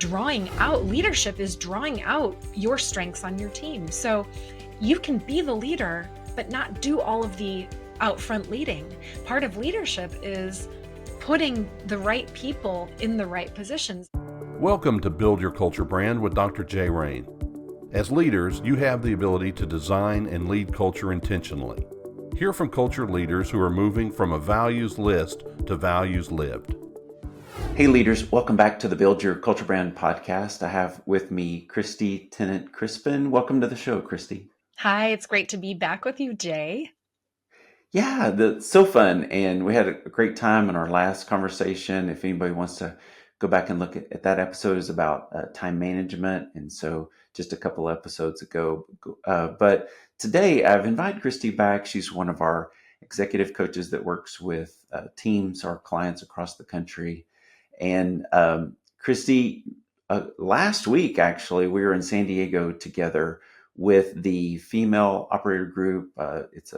leadership is drawing out your strengths on your team. So you can be the leader, but not do all of the out front leading. Part of leadership is putting the right people in the right positions. Welcome to Build Your Culture Brand with Dr. Jay Rain. As leaders, you have the ability to design and lead culture intentionally. Hear from culture leaders who are moving from a values list to values lived. Hey leaders, welcome back to the Build Your Culture Brand podcast. I have with me Christy Tennant Krispin. Welcome to the show, Christy. Hi, it's great to be back with you, Jay. Yeah, that's so fun. And we had a great time in our last conversation. If anybody wants to go back and look at that episode, is about time management. And so just a couple episodes ago. But today I've invited Christy back. She's one of our executive coaches that works with teams, our clients across the country. And Christy, last week, actually, we were in San Diego together with the female operator group. It's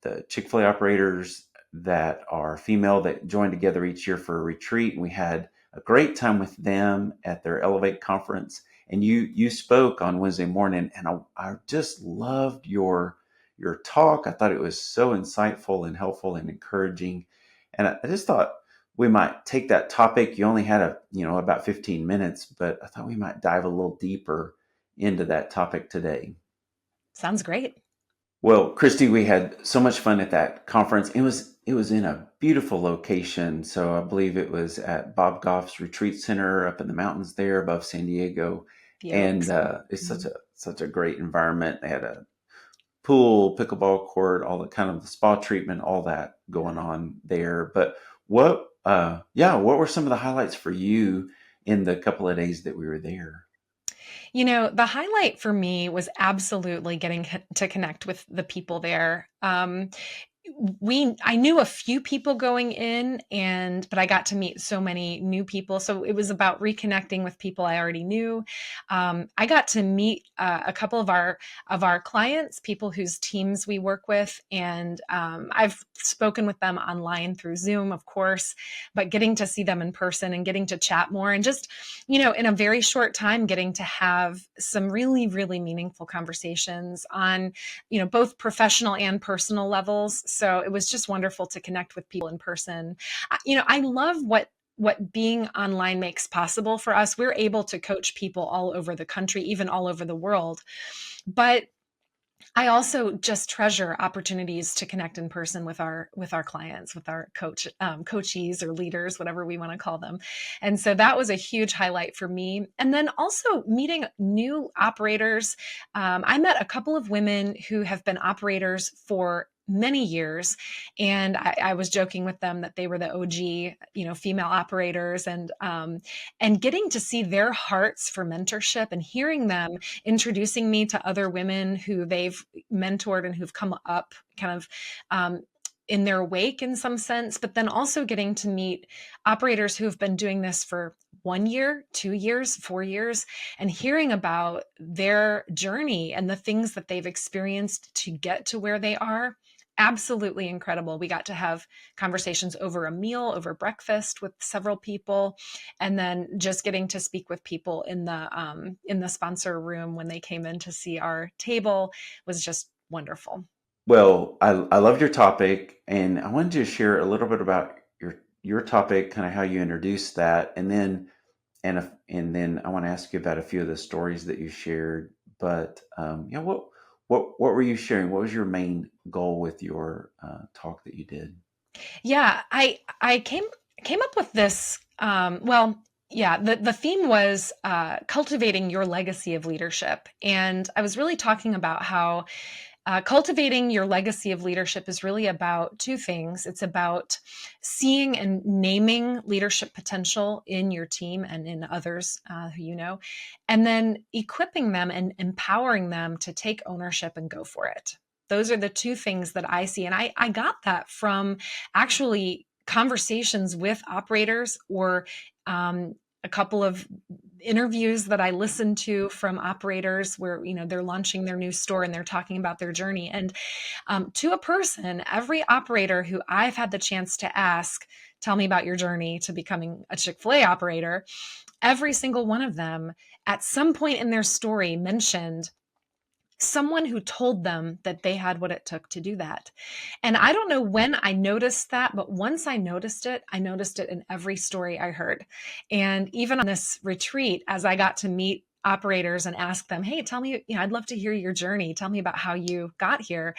the Chick-fil-A operators that are female that join together each year for a retreat. And we had a great time with them at their Elevate conference. And you spoke on Wednesday morning, and I just loved your talk. I thought it was so insightful and helpful and encouraging. And I just thought we might take that topic. You only had about 15 minutes, but I thought we might dive a little deeper into that topic today. Sounds great. Well, Christy, we had so much fun at that conference. It was in a beautiful location. So I believe it was at Bob Goff's Retreat Center up in the mountains there above San Diego. And it's such a great environment. They had a pool, pickleball court, all the kind of the spa treatment, all that going on there. But what were some of the highlights for you in the couple of days that we were there? The highlight for me was absolutely getting to connect with the people there. I knew a few people going in, but I got to meet so many new people. So it was about reconnecting with people I already knew. I got to meet a couple of our clients, people whose teams we work with, and I've spoken with them online through Zoom, of course, but getting to see them in person and getting to chat more, and just in a very short time, getting to have some really, really meaningful conversations on both professional and personal levels. So it was just wonderful to connect with people in person. I love what being online makes possible for us. We're able to coach people all over the country, even all over the world. But I also just treasure opportunities to connect in person with our clients, with our coachees or leaders, whatever we want to call them. And so that was a huge highlight for me. And then also meeting new operators. I met a couple of women who have been operators for many years. And I was joking with them that they were the OG, female operators, and getting to see their hearts for mentorship and hearing them introducing me to other women who they've mentored and who've come up kind of in their wake in some sense, but then also getting to meet operators who have been doing this for 1 year, 2 years, 4 years, and hearing about their journey and the things that they've experienced to get to where they are. Absolutely incredible. We got to have conversations over a meal, over breakfast with several people, and then just getting to speak with people in the sponsor room when they came in to see our table was just wonderful. Well, I loved your topic, and I wanted to share a little bit about your topic, kind of how you introduced that, and then I want to ask you about a few of the stories that you shared. But what were you sharing? What was your main goal with your talk that you did? Yeah, I came up with this. The theme was cultivating your legacy of leadership, and I was really talking about how cultivating your legacy of leadership is really about two things. It's about seeing and naming leadership potential in your team and in others who you know, and then equipping them and empowering them to take ownership and go for it. Those are the two things that I see. And I got that from actually conversations with operators or a couple of interviews that I listened to from operators where, they're launching their new store and they're talking about their journey. And to a person, every operator who I've had the chance to ask, tell me about your journey to becoming a Chick-fil-A operator, every single one of them at some point in their story mentioned someone who told them that they had what it took to do that. And I don't know when I noticed that, but once I noticed it in every story I heard. And even on this retreat, as I got to meet operators and ask them, hey, tell me, I'd love to hear your journey. Tell me about how you got here.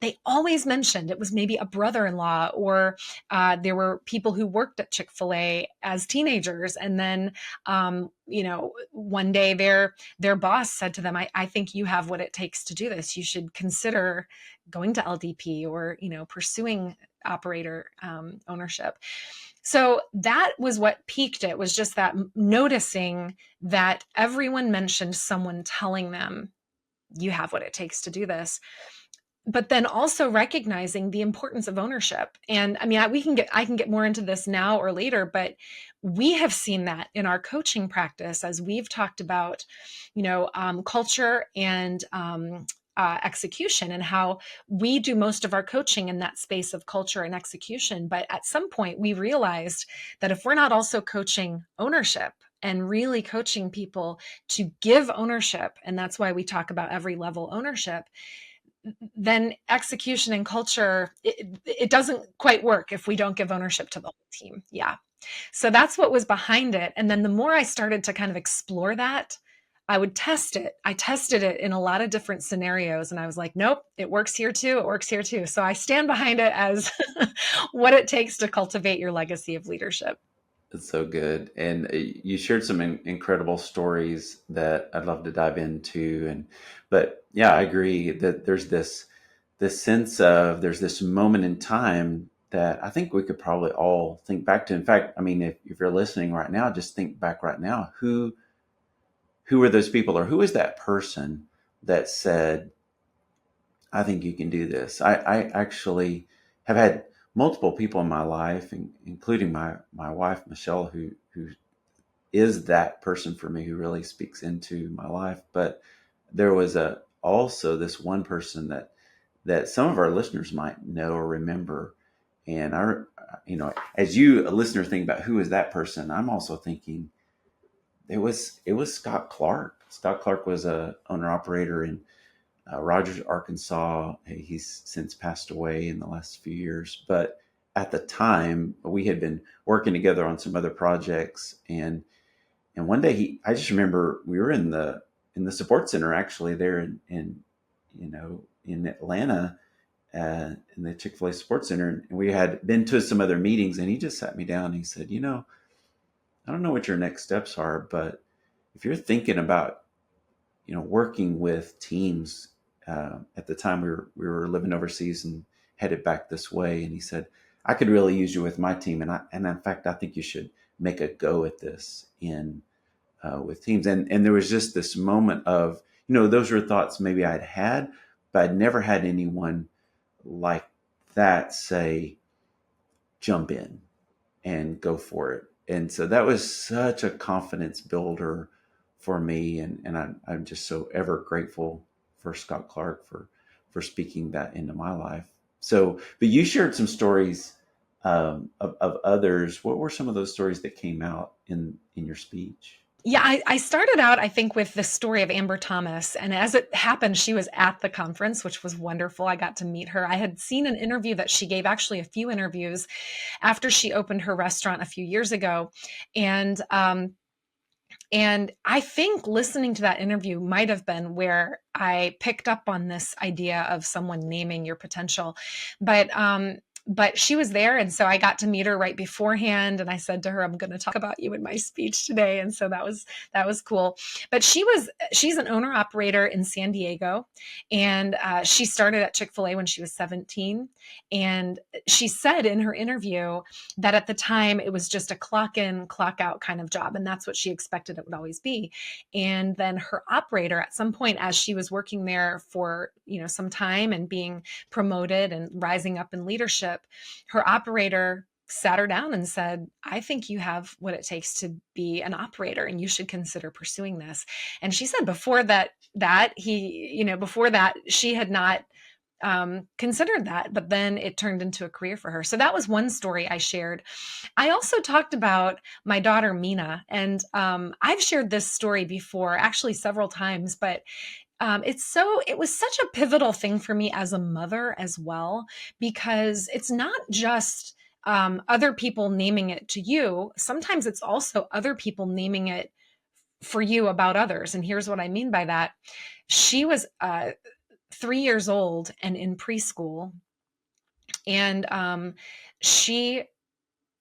They always mentioned it was maybe a brother-in-law, or there were people who worked at Chick-fil-A as teenagers. And then, one day their boss said to them, I think you have what it takes to do this. You should consider going to LDP, or, pursuing operator ownership. So that was what piqued it, was just that noticing that everyone mentioned someone telling them, you have what it takes to do this. But then also recognizing the importance of ownership. And I mean, I can get more into this now or later, but we have seen that in our coaching practice as we've talked about, culture and execution, and how we do most of our coaching in that space of culture and execution. But at some point, we realized that if we're not also coaching ownership and really coaching people to give ownership, and that's why we talk about every level ownership, then execution and culture, it doesn't quite work if we don't give ownership to the whole team. Yeah. So that's what was behind it. And then the more I started to kind of explore that, I would test it. I tested it in a lot of different scenarios, and I was like, nope, it works here too. It works here too. So I stand behind it as what it takes to cultivate your legacy of leadership. It's so good. And you shared some incredible stories that I'd love to dive into. But yeah, I agree that there's this sense of, there's this moment in time that I think we could probably all think back to. In fact, I mean, if you're listening right now, just think back right now. Who are those people, or who is that person that said, I think you can do this? I actually have had multiple people in my life, including my wife, Michelle, who is that person for me, who really speaks into my life. But there was also this one person that some of our listeners might know or remember. And as you, a listener, think about who is that person, I'm also thinking it was Scott Clark. Scott Clark was a owner operator in Rogers, Arkansas. He's since passed away in the last few years, but at the time we had been working together on some other projects, and one day I just remember we were in the support center, actually, there in Atlanta, in the Chick-fil-A support center, and we had been to some other meetings, and he just sat me down and he said, I don't know what your next steps are, but if you're thinking about, working with teams, at the time we were living overseas and headed back this way. And he said, I could really use you with my team. And in fact, I think you should make a go at this with teams. And there was just this moment of, those were thoughts maybe I'd had, but I'd never had anyone like that say, jump in and go for it. And so that was such a confidence builder for me. And I'm just so ever grateful for Scott Clark for speaking that into my life. So, but you shared some stories of others. What were some of those stories that came out in your speech? Yeah, I started out, I think, with the story of Amber Thomas. And as it happened, she was at the conference, which was wonderful. I got to meet her. I had seen an interview that she gave, actually a few interviews, after she opened her restaurant a few years ago. And I think listening to that interview might have been where I picked up on this idea of someone naming your potential. But she was there. And so I got to meet her right beforehand. And I said to her, I'm going to talk about you in my speech today. And so that was cool. But she's an owner operator in San Diego. And she started at Chick-fil-A when she was 17. And she said in her interview that at the time it was just a clock in, clock out kind of job. And that's what she expected it would always be. And then her operator, at some point, as she was working there for, some time and being promoted and rising up in leadership, her operator sat her down and said, I think you have what it takes to be an operator and you should consider pursuing this. And she said before before that, she had not considered that, but then it turned into a career for her. So that was one story I shared. I also talked about my daughter, Mina, and I've shared this story before, actually several times, but it was such a pivotal thing for me as a mother as well, because it's not just other people naming it to you. Sometimes it's also other people naming it for you about others. And here's what I mean by that. She was 3 years old and in preschool. And she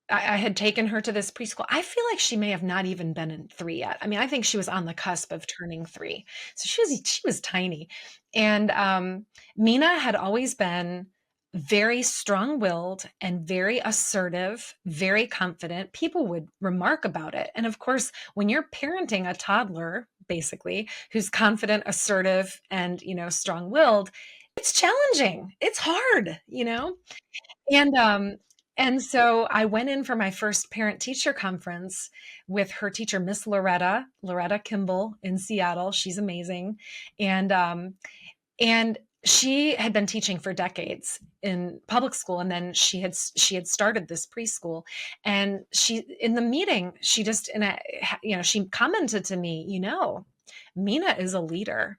I had taken her to this preschool. I feel like she may have not even been in 3 yet. I mean, I think she was on the cusp of turning 3. So she was tiny. And, Mina had always been very strong-willed and very assertive, very confident. People would remark about it. And of course, when you're parenting a toddler, basically, who's confident, assertive, and, strong-willed, it's challenging. It's hard, you know? And, and so I went in for my first parent teacher conference with her teacher, Miss Loretta Kimball in Seattle. She's amazing. And she had been teaching for decades in public school. And then she had started this preschool, and in the meeting, she commented to me, Mina is a leader.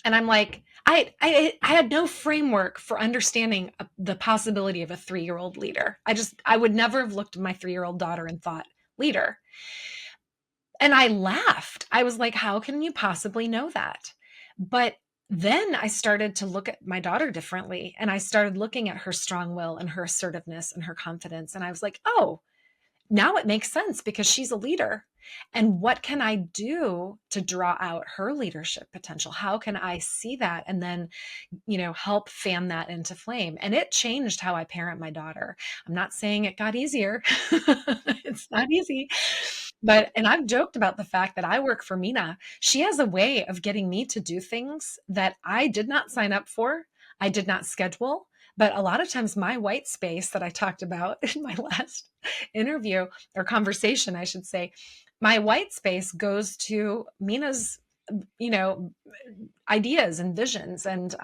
And I'm like, I had no framework for understanding the possibility of a 3-year-old leader. I would never have looked at my 3-year-old daughter and thought leader. And I laughed. I was like, how can you possibly know that? But then I started to look at my daughter differently, and I started looking at her strong will and her assertiveness and her confidence. And I was like, oh, now it makes sense because she's a leader. And what can I do to draw out her leadership potential? How can I see that and then, help fan that into flame? And it changed how I parent my daughter. I'm not saying it got easier. It's not easy. And I've joked about the fact that I work for Mina. She has a way of getting me to do things that I did not sign up for. I did not schedule. But a lot of times my white space that I talked about in my last interview or conversation, I should say, my white space goes to Mina's, you know, ideas and visions. And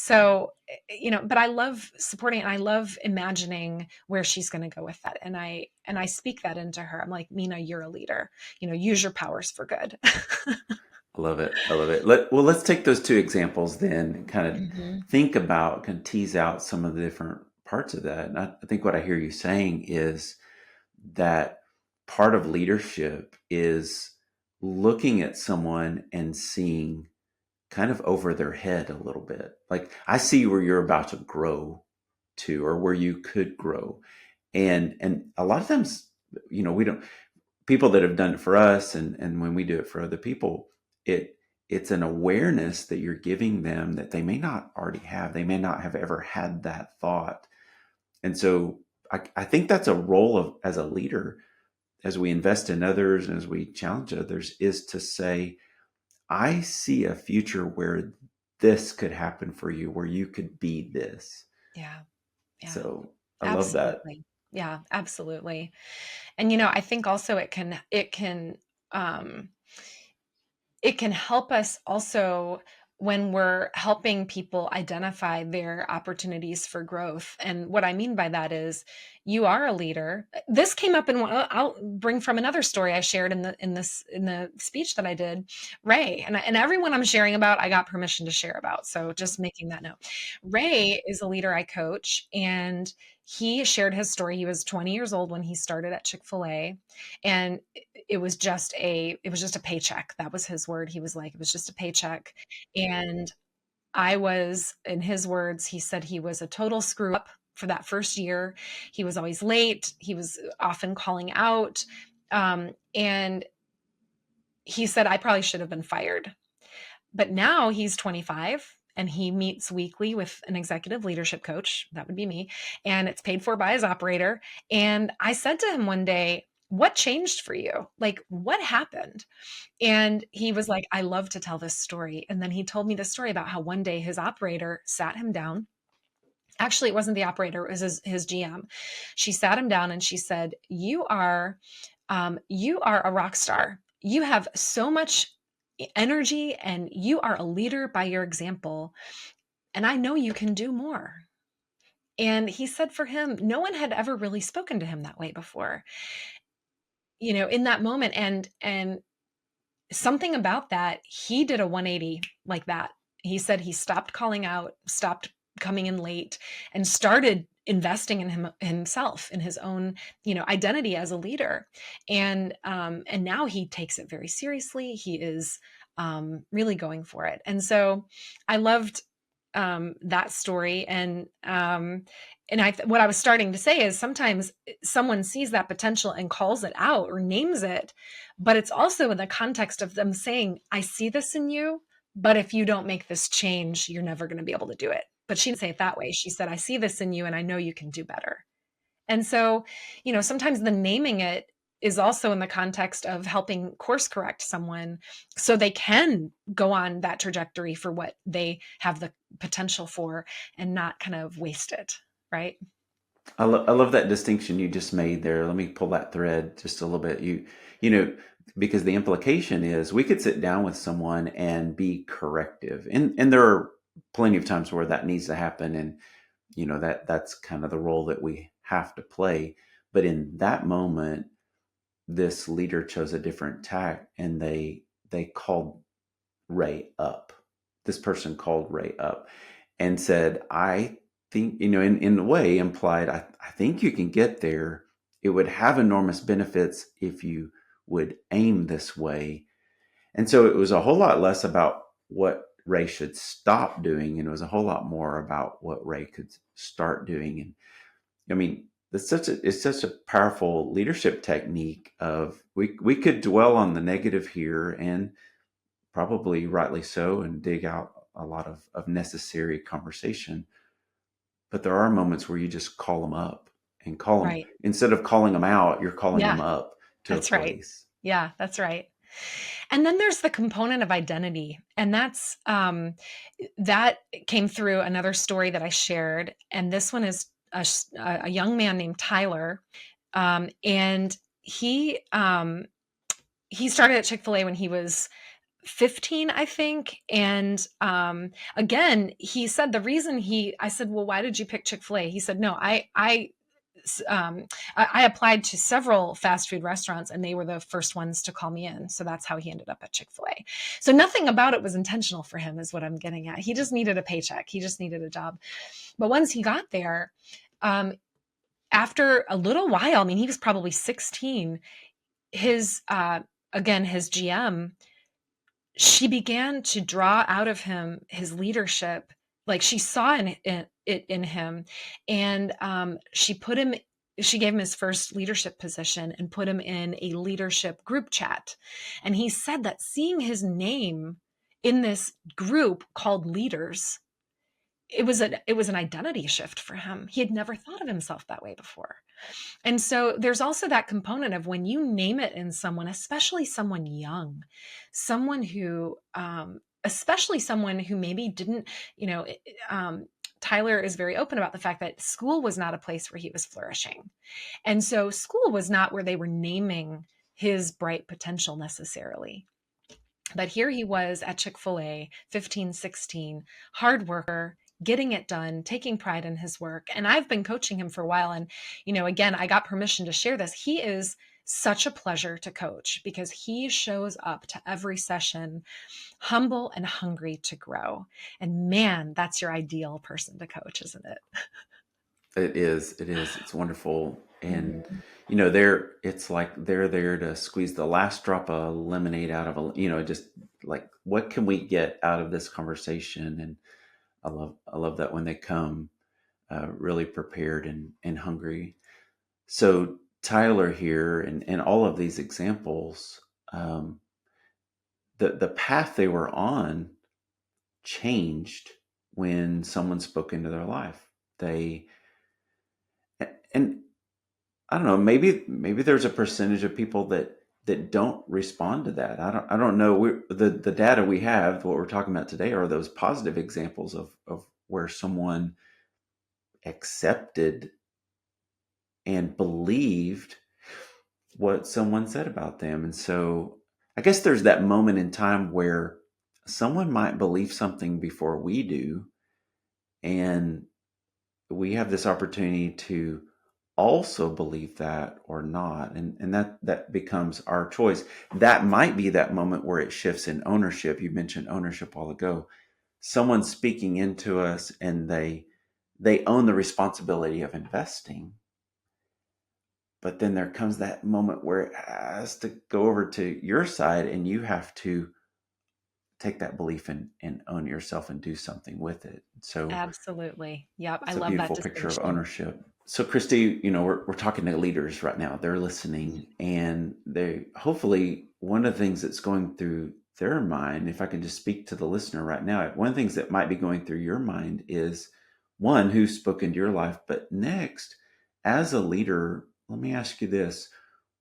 but I love supporting it. And I love imagining where she's going to go with that. And I speak that into her. I'm like, Mina, you're a leader, use your powers for good. I love it. I love it. Let's take those two examples then and kind of Mhm. think about, kind of tease out some of the different parts of that. And I think what I hear you saying is that part of leadership is looking at someone and seeing kind of over their head a little bit. Like, I see where you're about to grow to, or where you could grow. And a lot of times, we don't, people that have done it for us, and when we do it for other people, it's an awareness that you're giving them that they may not already have. They may not have ever had that thought. And so I think that's a role of, as a leader, as we invest in others and as we challenge others, is to say, I see a future where this could happen for you, where you could be this. Yeah. Yeah. So I love that. Absolutely. Yeah, absolutely. And I think also um it can help us also when we're helping people identify their opportunities for growth. And what I mean by that is, you are a leader. This came up in I'll bring from another story I shared in the speech that I did. Ray, and everyone I'm sharing about, I got permission to share about. So just making that note. Ray is a leader I coach, and he shared his story. He was 20 years old when he started at Chick-fil-A, and it was just a paycheck. That was his word. He was like, it was just a paycheck. And I was, in his words, he said he was a total screw up for that first year. He was always late. He was often calling out. And he said, I probably should have been fired. But now he's 25 and he meets weekly with an executive leadership coach. That would be me. And it's paid for by his operator. And I said to him one day, what changed for you? Like, what happened? And he was like, I love to tell this story. And then he told me the story about how one day his operator sat him down Actually, it wasn't the operator, it was his GM. She sat him down and she said, you are a rock star. You have so much energy and you are a leader by your example. And I know you can do more. And he said for him, no one had ever really spoken to him that way before, in that moment. And something about that, he did a 180 like that. He said he stopped calling out, stopped coming in late, and started investing in himself, in his own, identity as a leader. And now he takes it very seriously. He is really going for it. And so I loved that story. And what I was starting to say is sometimes someone sees that potential and calls it out or names it, but it's also in the context of them saying, I see this in you, but if you don't make this change, you're never going to be able to do it. But she didn't say it that way. She said, I see this in you and I know you can do better. And so, sometimes the naming it is also in the context of helping course correct someone so they can go on that trajectory for what they have the potential for and not kind of waste it. Right. I love that distinction you just made there. Let me pull that thread just a little bit. You know, because the implication is we could sit down with someone and be corrective, and there are plenty of times where that needs to happen, and that's kind of the role that we have to play. But in that moment, this leader chose a different tack, and they called Ray up. This person called Ray up and said, I think, in a way implied, I think you can get there. It would have enormous benefits if you would aim this way. And so it was a whole lot less about what Ray should stop doing, and it was a whole lot more about what Ray could start doing. And I mean, it's such a powerful leadership technique of we could dwell on the negative here, and probably rightly so, and dig out a lot of necessary conversation. But there are moments where you just call them up and call them, Right. instead of calling them out, you're calling Yeah, them up to a that's right. place. Yeah, that's right. And then there's the component of identity. And that came through another story that I shared. And this one is a young man named Tyler. And he started at Chick-fil-A when he was 15, I think. And again, he said the reason I said, well, why did you pick Chick-fil-A? He said, no, I applied to several fast food restaurants and they were the first ones to call me in. So that's how he ended up at Chick-fil-A. So nothing about it was intentional for him is what I'm getting at. He just needed a paycheck. He just needed a job. But once he got there, after a little while, I mean, he was probably 16, his GM, she began to draw out of him his leadership. Like she saw it in him, and she gave him his first leadership position and put him in a leadership group chat. And he said that seeing his name in this group called Leaders, it was an identity shift for him. He had never thought of himself that way before. And so there's also that component of when you name it in someone, especially someone young, someone who, especially someone who maybe didn't, Tyler is very open about the fact that school was not a place where he was flourishing. And so school was not where they were naming his bright potential necessarily. But here he was at Chick-fil-A, 15, 16, hard worker, getting it done, taking pride in his work. And I've been coaching him for a while. And, again, I got permission to share this. He is such a pleasure to coach because he shows up to every session humble and hungry to grow. And man, that's your ideal person to coach, isn't it? It is. It is. It's wonderful. And, Mhm. it's like they're there to squeeze the last drop of lemonade out of just like, what can we get out of this conversation? And I love that when they come really prepared and hungry. So Tyler here and all of these examples, the path they were on changed when someone spoke into their life. And I don't know, maybe there's a percentage of people that don't respond to that. I don't know. The data we have, what we're talking about today, are those positive examples of where someone accepted and believed what someone said about them. And so I guess there's that moment in time where someone might believe something before we do. And we have this opportunity to also believe that or not. And that becomes our choice. That might be that moment where it shifts in ownership. You mentioned ownership a while ago. Someone's speaking into us and they own the responsibility of investing. But then there comes that moment where it has to go over to your side and you have to take that belief and own yourself and do something with it. So Absolutely. Yep. I it's a love that beautiful picture of distinction. ownership. So Christy, we're talking to leaders right now. They're listening and they hopefully one of the things that's going through their mind, if I can just speak to the listener right now, one of the things that might be going through your mind is one, who's spoken to your life, but next, as a leader, let me ask you this,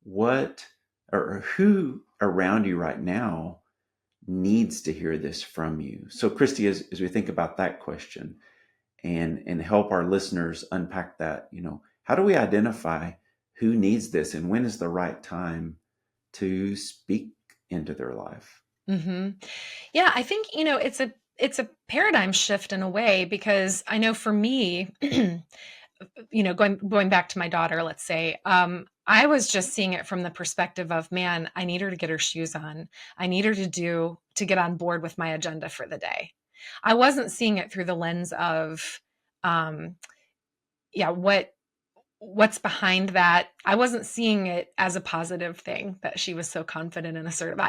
what or who around you right now needs to hear this from you? So Christy, as we think about that question, and help our listeners unpack that, how do we identify who needs this and when is the right time to speak into their life? Hmm. Yeah, I think, it's a paradigm shift in a way, because I know for me, going back to my daughter, let's say, I was just seeing it from the perspective of, man, I need her to get her shoes on. I need her to get on board with my agenda for the day. I wasn't seeing it through the lens of, um, yeah, what's behind that. I wasn't seeing it as a positive thing that she was so confident and assertive.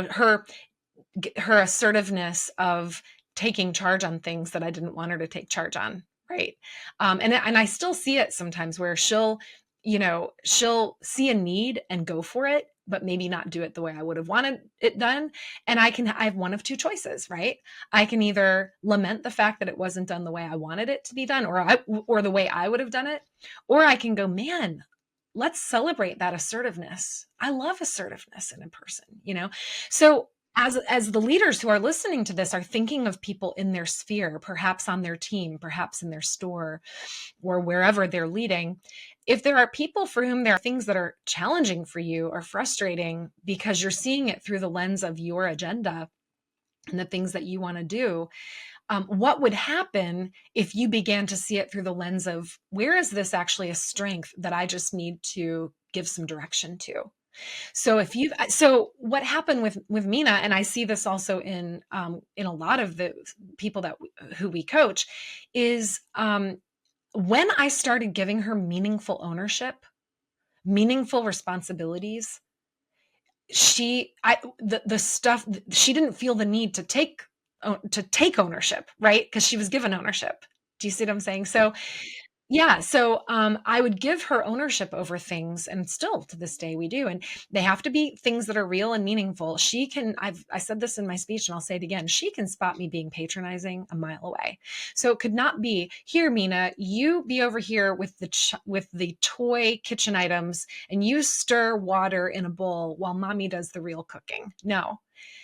Her assertiveness of taking charge on things that I didn't want her to take charge on. Right. And I still see it sometimes where she'll see a need and go for it, but maybe not do it the way I would have wanted it done. And I have one of two choices, right? I can either lament the fact that it wasn't done the way I wanted it to be done, or the way I would have done it, or I can go, man, let's celebrate that assertiveness. I love assertiveness in a person. So as the leaders who are listening to this are thinking of people in their sphere, perhaps on their team, perhaps in their store, or wherever they're leading, if there are people for whom there are things that are challenging for you or frustrating because you're seeing it through the lens of your agenda and the things that you want to do, what would happen if you began to see it through the lens of, where is this actually a strength that I just need to give some direction to? So what happened with Mina, and I see this also in a lot of the people who we coach, is when I started giving her meaningful ownership, meaningful responsibilities, the stuff, she didn't feel the need to take ownership, right? Because she was given ownership. Do you see what I'm saying? So yeah, so I would give her ownership over things, and still to this day we do. And they have to be things that are real and meaningful. I said this in my speech, and I'll say it again. She can spot me being patronizing a mile away. So it could not be, here, Mina, you be over here with the toy kitchen items, and you stir water in a bowl while mommy does the real cooking. No.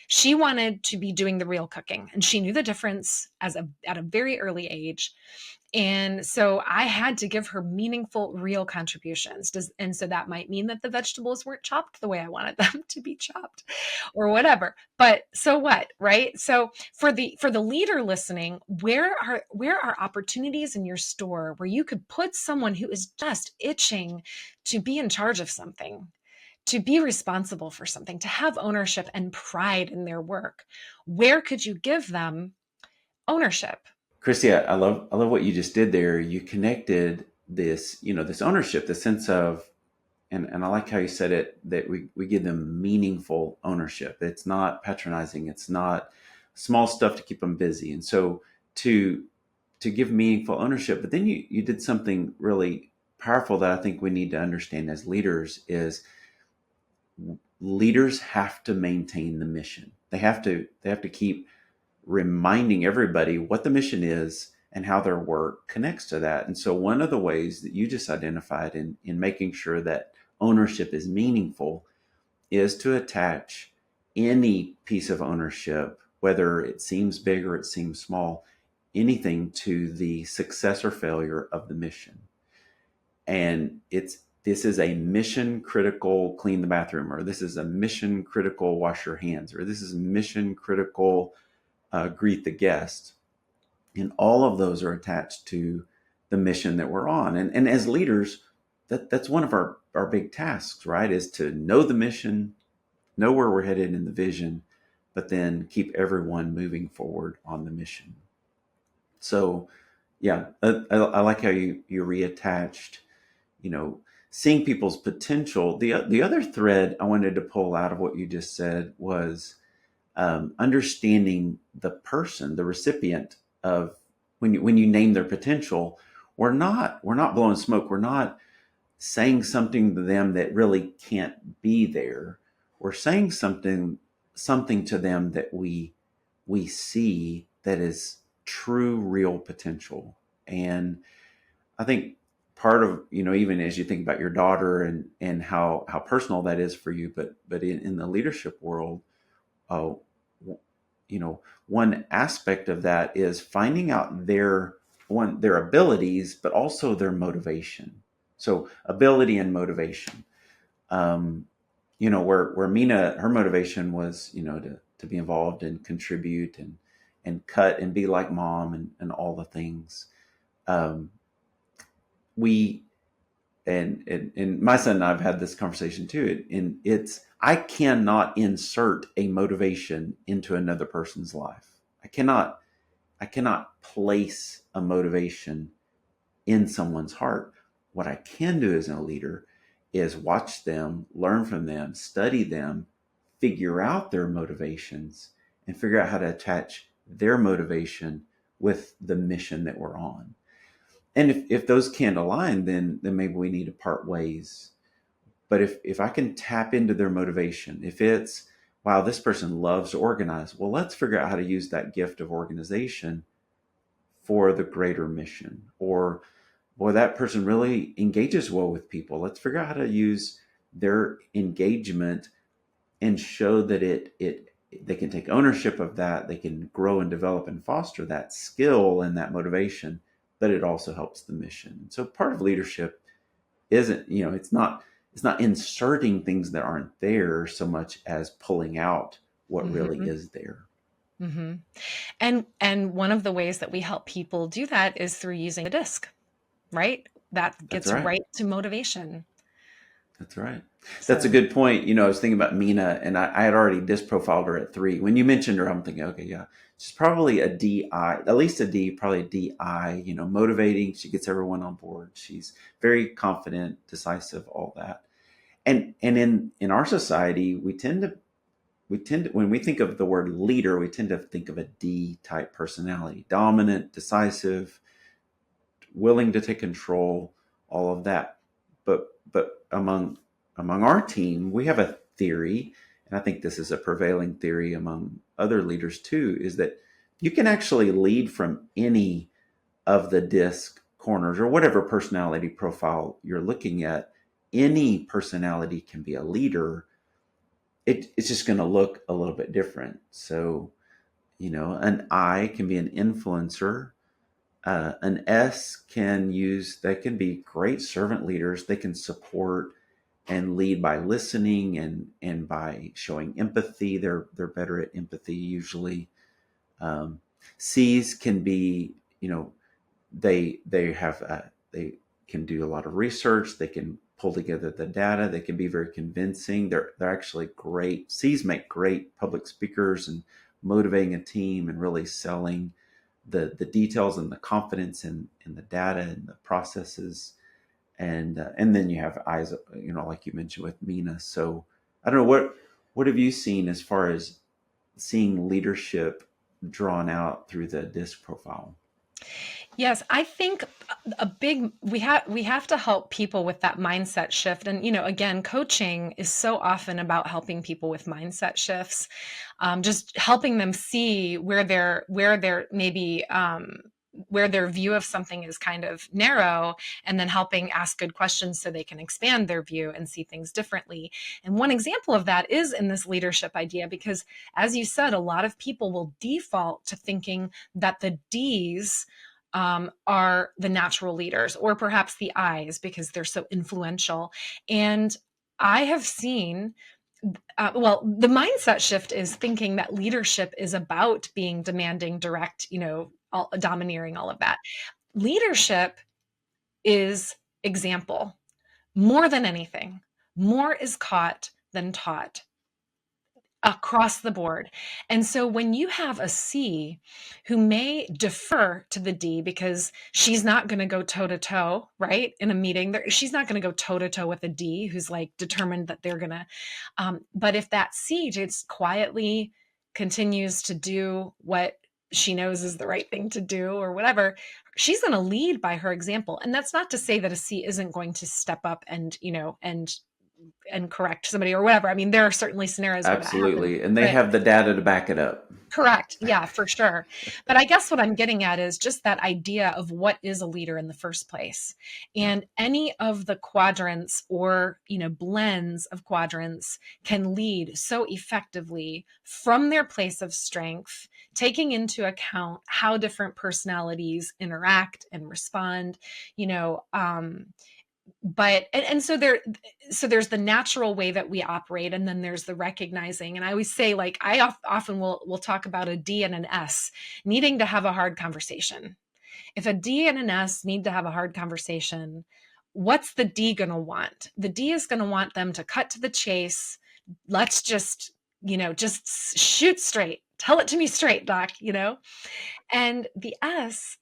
She wanted to be doing the real cooking, and she knew the difference at a very early age. And so I had to give her meaningful, real contributions. And so that might mean that the vegetables weren't chopped the way I wanted them to be chopped, or whatever. But so what, right? So for the leader listening, where are opportunities in your store where you could put someone who is just itching to be in charge of something, to be responsible for something, to have ownership and pride in their work? Where could you give them ownership? Christy, I love what you just did there. You connected this ownership, the sense of, and I like how you said it, that we give them meaningful ownership. It's not patronizing. It's not small stuff to keep them busy. And so to give meaningful ownership, but then you did something really powerful that I think we need to understand as leaders is leaders have to maintain the mission. They have to keep reminding everybody what the mission is and how their work connects to that. And so one of the ways that you just identified in making sure that ownership is meaningful is to attach any piece of ownership, whether it seems big or it seems small, anything to the success or failure of the mission. And this is a mission critical clean the bathroom, or this is a mission critical wash your hands, or this is mission critical greet the guest. And all of those are attached to the mission that we're on. And as leaders, that's one of our big tasks, right? Is to know the mission, know where we're headed in the vision, but then keep everyone moving forward on the mission. So, yeah, I like how you reattached, seeing people's potential. The other thread I wanted to pull out of what you just said was understanding the person, the recipient of when you name their potential. We're not blowing smoke. We're not saying something to them that really can't be there. We're saying something to them that we see that is true, real potential. And I think part of, even as you think about your daughter and how personal that is for you, but in the leadership world, uh, one aspect of that is finding out their abilities, but also their motivation. So ability and motivation. Where Mina, her motivation was, to be involved and contribute and cut and be like mom and all the things. We and my son and I've had this conversation too. And I cannot insert a motivation into another person's life. I cannot place a motivation in someone's heart. What I can do as a leader is watch them, learn from them, study them, figure out their motivations, and figure out how to attach their motivation with the mission that we're on. And if those can't align, then maybe we need to part ways. But if I can tap into their motivation, if it's, wow, this person loves to organize, well, let's figure out how to use that gift of organization for the greater mission. Or, boy, that person really engages well with people. Let's figure out how to use their engagement and show that they can take ownership of that. They can grow and develop and foster that skill and that motivation, but it also helps the mission. So part of leadership isn't, it's not inserting things that aren't there so much as pulling out what really Mm-hmm. is there. Mm-hmm. And one of the ways that we help people do that is through using a disc, right? That That's gets right. right to motivation. That's right. That's a So, good point. I was thinking about Mina, and I had already disprofiled her at 3. When you mentioned her, I'm thinking, okay, yeah, she's probably a DI, at least a D, probably a DI. Motivating. She gets everyone on board. She's very confident, decisive, all that. And in our society, we tend to, when we think of the word leader, we tend to think of a D type personality, dominant, decisive, willing to take control, all of that. But among our team, we have a theory, and I think this is a prevailing theory among other leaders too, is that you can actually lead from any of the disc corners or whatever personality profile you're looking at. Any personality can be a leader. It's just going to look a little bit different. So, an I can be an influencer. An S they can be great servant leaders. They can support and lead by listening and by showing empathy. They're better at empathy usually. Um, C's can be, they can do a lot of research. They can pull together the data. They can be very convincing. They're actually great. C's make great public speakers and motivating a team and really selling the details and the confidence in the data and the processes. And then you have eyes, like you mentioned with Mina. So I don't know, what have you seen as far as seeing leadership drawn out through the disc profile? yes, I think we have to help people with that mindset shift. And again, coaching is so often about helping people with mindset shifts, just helping them see where they're maybe where their view of something is kind of narrow, and then helping ask good questions so they can expand their view and see things differently. And one example of that is in this leadership idea, because as you said, a lot of people will default to thinking that the D's are the natural leaders, or perhaps the I's because they're so influential. And I have seen well, the mindset shift is thinking that leadership is about being demanding, direct, domineering, all of that. Leadership is example more than anything. More is caught than taught across the board. And so when you have a C who may defer to the D because she's not going to go toe to toe, right? In a meeting, she's not going to go toe to toe with a D who's like determined that they're going to. But if that C just quietly continues to do what she knows is the right thing to do or whatever, she's going to lead by her example. And that's not to say that a C isn't going to step up and, and correct somebody or whatever. I mean, there are certainly scenarios where that happens, Absolutely. And they but have the data to back it up. correct. Yeah, for sure. But I guess what I'm getting at is just that idea of what is a leader in the first place. And any of the quadrants or, blends of quadrants can lead so effectively from their place of strength, taking into account how different personalities interact and respond, but and so there's the natural way that we operate, and then there's the recognizing. And I always say, like, I often will talk about a D and an S needing to have a hard conversation. If a D and an S need to have a hard conversation, what's the D going to want? The D is going to want them to cut to the chase. Let's just shoot straight, tell it to me straight, doc. And the S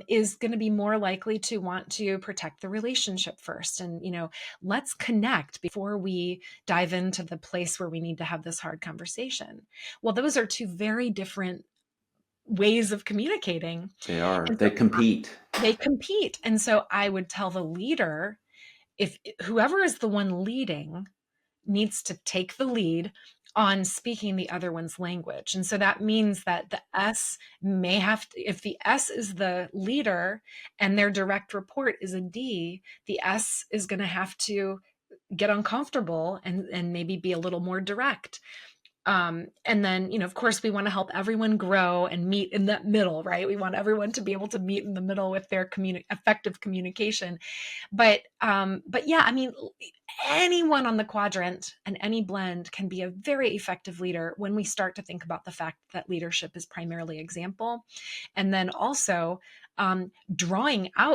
is going to be more likely to want to protect the relationship first. And, let's connect before we dive into the place where we need to have this hard conversation. Well, those are two very different ways of communicating. They are. And They so compete. they compete. And so I would tell the leader, if whoever is the one leading needs to take the lead on speaking the other one's language. And so that means that the S may have to, if the S is the leader and their direct report is a D, the S is going to have to get uncomfortable and maybe be a little more direct. And then, of course, we want to help everyone grow and meet in that middle, right? We want everyone to be able to meet in the middle with their effective communication. But yeah, I mean, anyone on the quadrant and any blend can be a very effective leader when we start to think about the fact that leadership is primarily example. And then also,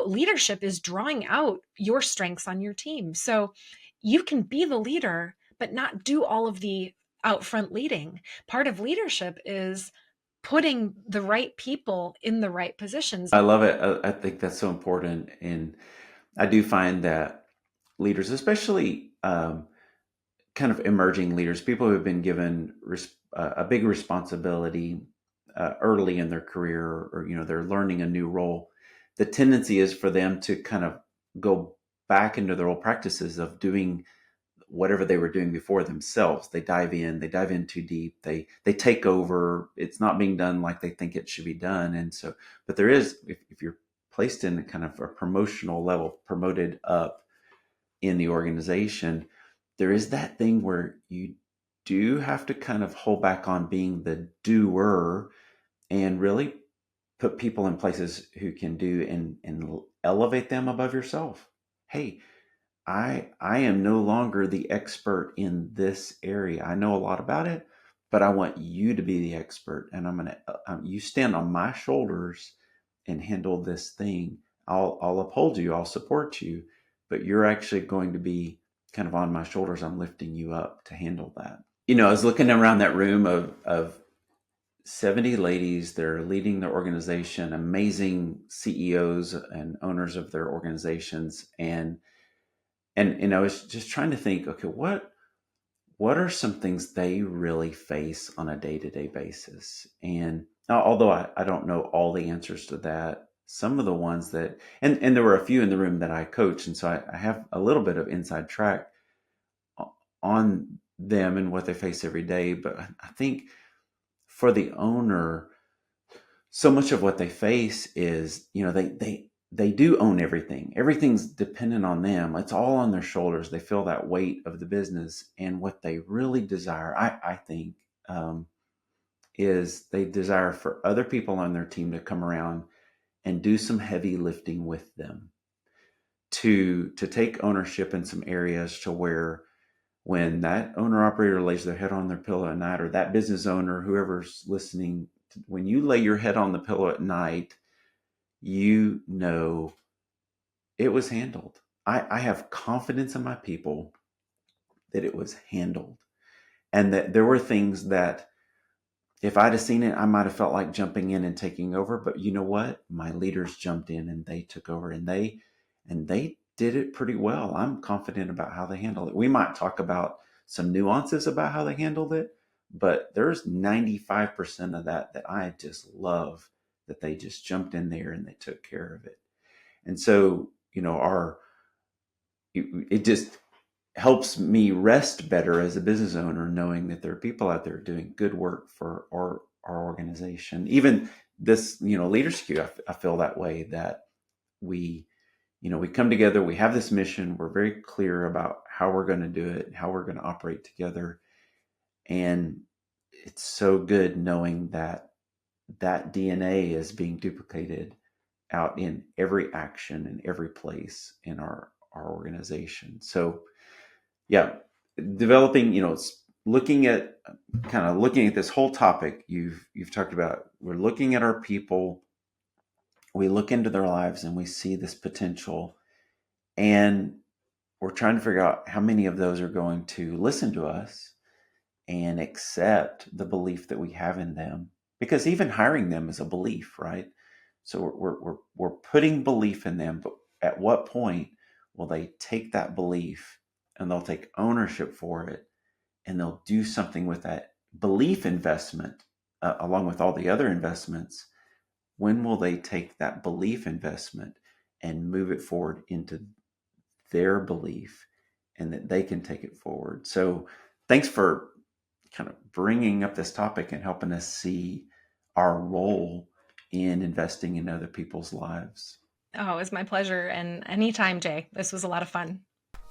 leadership is drawing out your strengths on your team. So you can be the leader, but not do all of the out front leading. Part of leadership is putting the right people in the right positions. I love it. I think that's so important. And I do find that leaders, especially kind of emerging leaders, people who have been given a big responsibility early in their career, or they're learning a new role, the tendency is for them to kind of go back into their old practices of doing whatever they were doing before themselves. They dive in too deep. They take over. It's not being done like they think it should be done. And so, but there is, if you're placed in kind of a promotional level, promoted up in the organization, there is that thing where you do have to kind of hold back on being the doer and really put people in places who can do and elevate them above yourself. Hey, I am no longer the expert in this area. I know a lot about it, but I want you to be the expert, and I'm gonna you stand on my shoulders and handle this thing. I'll uphold you, I'll support you, but you're actually going to be kind of on my shoulders. I'm lifting you up to handle that. I was looking around that room of 70 ladies. They're leading their organization, amazing CEOs and owners of their organizations, and I was just trying to think, okay, what are some things they really face on a day-to-day basis? And although I don't know all the answers to that, some of the ones that, and there were a few in the room that I coach, and so I have a little bit of inside track on them and what they face every day. But I think for the owner, so much of what they face is, they do own everything. Everything's dependent on them. It's all on their shoulders. They feel that weight of the business. And what they really desire, I think, is they desire for other people on their team to come around and do some heavy lifting with them, to take ownership in some areas, to where when that owner operator lays their head on their pillow at night, or that business owner, whoever's listening, when you lay your head on the pillow at night, you know it was handled. I have confidence in my people that it was handled, and that there were things that if I'd have seen it, I might have felt like jumping in and taking over. But you know what? My leaders jumped in and they took over, and they did it pretty well. I'm confident about how they handled it. We might talk about some nuances about how they handled it, but there's 95% of that I just love, that they just jumped in there and they took care of it. And so, it just helps me rest better as a business owner, knowing that there are people out there doing good work for our organization. Even this, LeadersQ, I feel that way, that we come together, we have this mission, we're very clear about how we're going to do it, how we're going to operate together. And it's so good knowing that DNA is being duplicated out in every action and every place in our organization. So yeah, developing, looking at this whole topic you've talked about. We're looking at our people, we look into their lives and we see this potential, and we're trying to figure out how many of those are going to listen to us and accept the belief that we have in them, because even hiring them is a belief, right? So we're putting belief in them, but at what point will they take that belief and they'll take ownership for it, and they'll do something with that belief investment, along with all the other investments? When will they take that belief investment and move it forward into their belief, and that they can take it forward? So thanks for kind of bringing up this topic and helping us see our role in investing in other people's lives. Oh, it was my pleasure. And anytime, Jay. This was a lot of fun.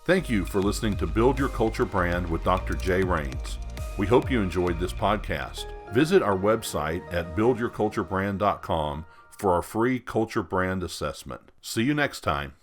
Thank you for listening to Build Your Culture Brand with Dr. Jay Rains. We hope you enjoyed this podcast. Visit our website at buildyourculturebrand.com for our free culture brand assessment. See you next time.